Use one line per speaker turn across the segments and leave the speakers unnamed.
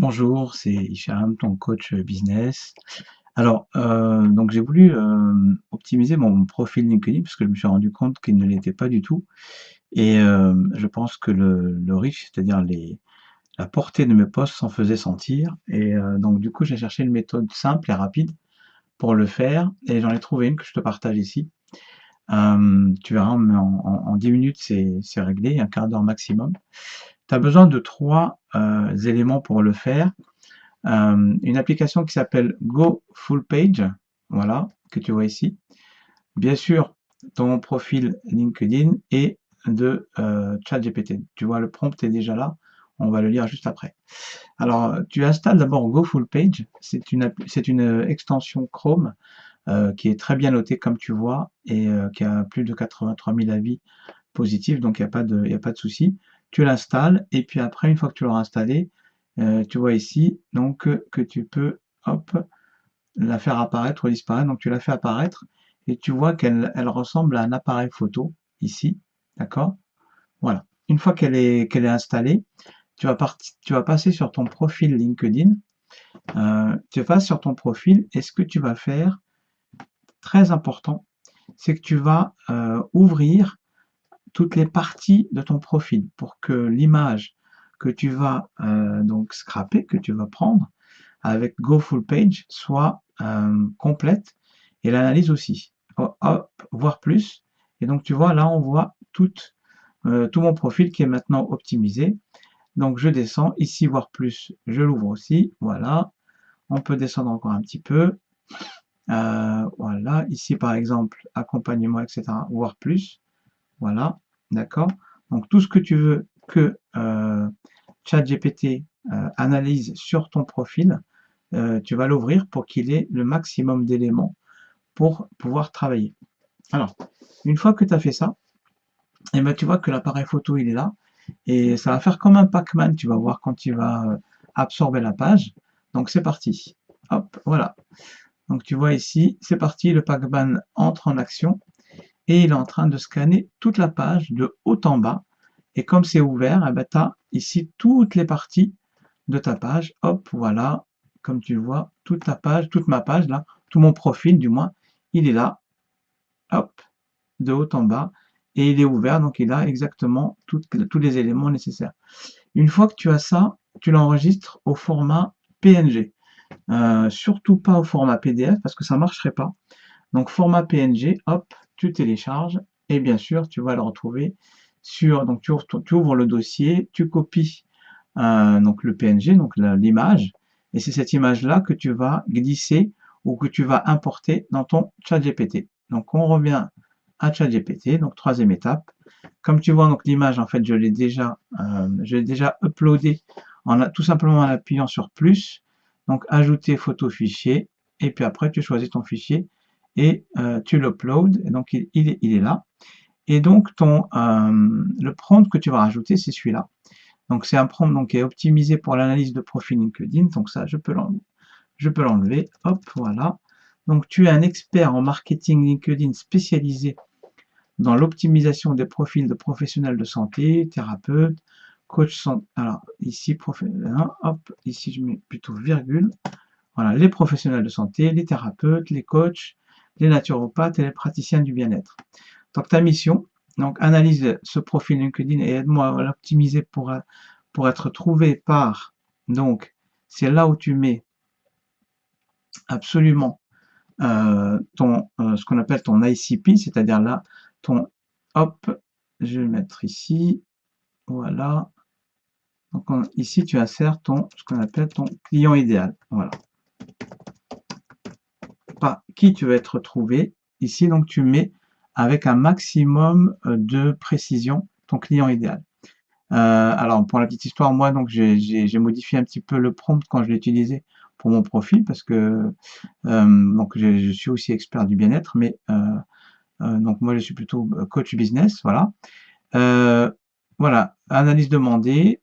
Bonjour, c'est Hicham, ton coach business. Alors, donc j'ai voulu optimiser mon profil LinkedIn parce que je me suis rendu compte qu'il ne l'était pas du tout. Et je pense que le reach, c'est-à-dire la portée de mes posts s'en faisait sentir. Et donc du coup, j'ai cherché une méthode simple et rapide pour le faire. Et j'en ai trouvé une que je te partage ici. Tu verras, mais en 10 minutes, c'est réglé, un quart d'heure maximum. Tu as besoin de trois éléments pour le faire. Une application qui s'appelle Go Full Page, voilà, que tu vois ici. Bien sûr, ton profil LinkedIn et de ChatGPT. Tu vois, le prompt est déjà là. On va le lire juste après. Alors, tu installes d'abord Go Full Page. C'est une extension Chrome qui est très bien notée, comme tu vois, et qui a plus de 83 000 avis positifs, donc il y a pas de souci. Tu l'installes, et puis après, une fois que tu l'auras installé, tu vois ici donc que tu peux, hop, la faire apparaître ou disparaître. Donc tu la fais apparaître et tu vois qu'elle ressemble à un appareil photo ici, d'accord? Voilà. Une fois qu'elle est installée, tu vas passer sur ton profil LinkedIn. Tu passes sur ton profil et ce que tu vas faire, très important, c'est que tu vas ouvrir toutes les parties de ton profil pour que l'image que tu vas donc scraper, que tu vas prendre avec Go Full Page soit complète et l'analyse aussi. Hop, voir plus. Et donc tu vois, là on voit tout mon profil qui est maintenant optimisé. Donc je descends ici, voir plus, je l'ouvre aussi. Voilà. On peut descendre encore un petit peu. Voilà. Ici par exemple, accompagnement, etc. Voir plus. Voilà. D'accord. Donc tout ce que tu veux que ChatGPT analyse sur ton profil, tu vas l'ouvrir pour qu'il ait le maximum d'éléments pour pouvoir travailler. Alors, une fois que tu as fait ça, et ben, tu vois que l'appareil photo, il est là, et ça va faire comme un Pac-Man, tu vas voir quand il va absorber la page. Donc c'est parti. Hop, voilà. Donc tu vois ici, c'est parti, le Pac-Man entre en action, et il est en train de scanner toute la page de haut en bas. Et comme c'est ouvert, eh ben, tu as ici toutes les parties de ta page. Hop, voilà, comme tu le vois, toute la page, toute ma page là, tout mon profil du moins, il est là, hop, de haut en bas, et il est ouvert, donc il a exactement tous les éléments nécessaires. Une fois que tu as ça, tu l'enregistres au format PNG. Surtout pas au format PDF parce que ça ne marcherait pas. Donc format PNG, hop, tu télécharges et bien sûr tu vas le retrouver sur. Donc tu ouvres le dossier, tu copies donc le PNG, donc l'image, et c'est cette image-là que tu vas glisser ou que tu vas importer dans ton ChatGPT. Donc on revient à ChatGPT, donc troisième étape. Comme tu vois, donc l'image en fait je l'ai déjà uploadé tout simplement en appuyant sur plus. Donc ajouter photo fichier et puis après tu choisis ton fichier et tu l'uploads. Et donc il est là. Et donc le prompt que tu vas rajouter, c'est celui-là. Donc c'est un prompt donc, qui est optimisé pour l'analyse de profil LinkedIn. Donc ça, je peux l'enlever. Hop, voilà. Donc tu es un expert en marketing LinkedIn spécialisé dans l'optimisation des profils de professionnels de santé, thérapeutes, coach santé. Alors ici, hop, ici je mets plutôt virgule. Voilà, les professionnels de santé, les thérapeutes, les coachs, les naturopathes et les praticiens du bien-être. Donc ta mission, donc analyse ce profil LinkedIn et aide-moi à l'optimiser pour être trouvé par, donc c'est là où tu mets absolument ce qu'on appelle ton ICP, c'est-à-dire là, hop, je vais le mettre ici, voilà. Donc ici tu insères ce qu'on appelle ton client idéal, voilà. Pas qui tu veux être trouvé, ici donc tu mets avec un maximum de précision ton client idéal. Alors pour la petite histoire, moi donc j'ai modifié un petit peu le prompt quand je l'ai utilisé pour mon profil parce que donc je suis aussi expert du bien-être, mais donc moi je suis plutôt coach business, voilà. Voilà, analyse demandée,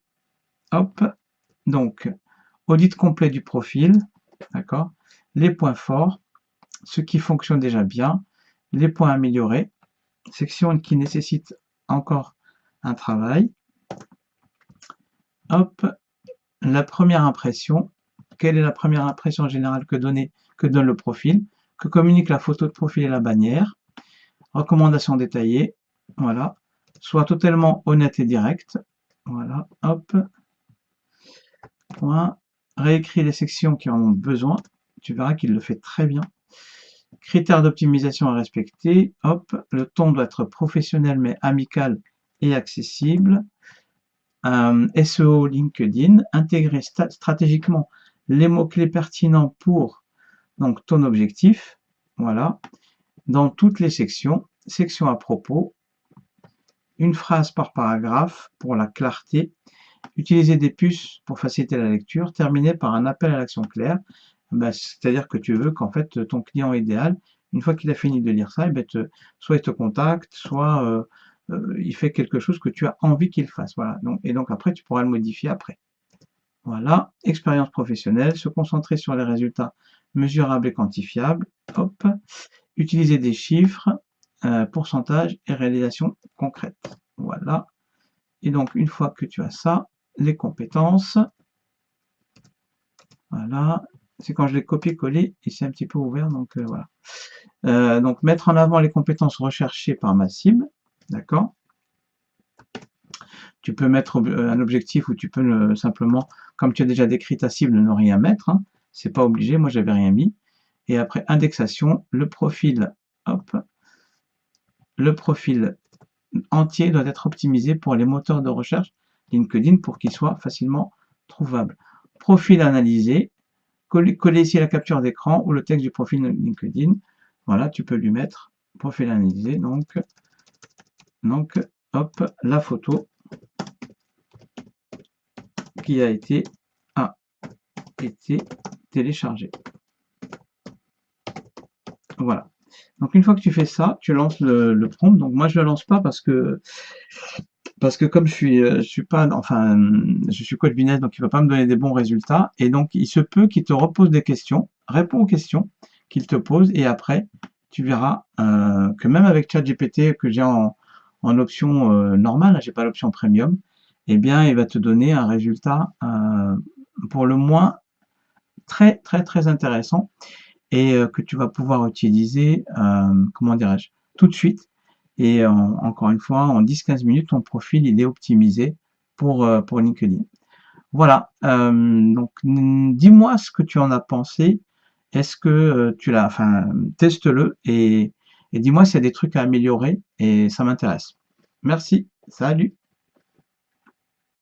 hop, donc audit complet du profil, d'accord, les points forts, ce qui fonctionne déjà bien, les points améliorés, section qui nécessite encore un travail, hop, la première impression. Quelle est la première impression générale que donne le profil, que communique la photo de profil et la bannière. Recommandations détaillées, voilà. Soit totalement honnête et direct, voilà, hop, point. Réécrit les sections qui en ont besoin, tu verras qu'il le fait très bien. Critères d'optimisation à respecter, hop, le ton doit être professionnel mais amical et accessible. SEO LinkedIn, intégrer stratégiquement les mots-clés pertinents pour donc ton objectif, voilà, dans toutes les sections, section à propos, une phrase par paragraphe pour la clarté, utiliser des puces pour faciliter la lecture, terminer par un appel à l'action claire, c'est-à-dire que tu veux qu'en fait ton client idéal, une fois qu'il a fini de lire ça, soit il te contacte, soit il fait quelque chose que tu as envie qu'il fasse. Voilà. Et donc après, tu pourras le modifier après. Voilà, expérience professionnelle, se concentrer sur les résultats mesurables et quantifiables. Hop, utiliser des chiffres, pourcentage et réalisation concrète. Voilà. Et donc, une fois que tu as ça, les compétences. Voilà. C'est quand je l'ai copié-collé, il s'est un petit peu ouvert, donc voilà. Donc, mettre en avant les compétences recherchées par ma cible. D'accord. Tu peux mettre un objectif où tu peux simplement, comme tu as déjà décrit ta cible, ne rien mettre. Hein. C'est pas obligé, moi j'avais rien mis. Et après, indexation, le profil, hop, le profil entier doit être optimisé pour les moteurs de recherche LinkedIn pour qu'il soit facilement trouvable. Profil analysé, coller ici la capture d'écran ou le texte du profil LinkedIn. Voilà, tu peux lui mettre profil analysé, donc hop, la photo qui a été téléchargée. Voilà. Donc une fois que tu fais ça, tu lances le prompt. Donc moi je le lance pas parce que comme je suis pas, enfin je suis coach business, donc il va pas me donner des bons résultats. Et donc il se peut qu'il te repose des questions, réponds aux questions qu'il te pose, et après tu verras que même avec ChatGPT que j'ai en option normale, j'ai pas l'option premium, eh bien il va te donner un résultat pour le moins très très très intéressant et que tu vas pouvoir utiliser, comment dirais-je, tout de suite. Et encore une fois, en 10-15 minutes, ton profil il est optimisé pour LinkedIn. Voilà. Donc dis-moi ce que tu en as pensé. Est-ce que tu l'as, enfin, teste-le et dis-moi s'il y a des trucs à améliorer et ça m'intéresse. Merci. Salut.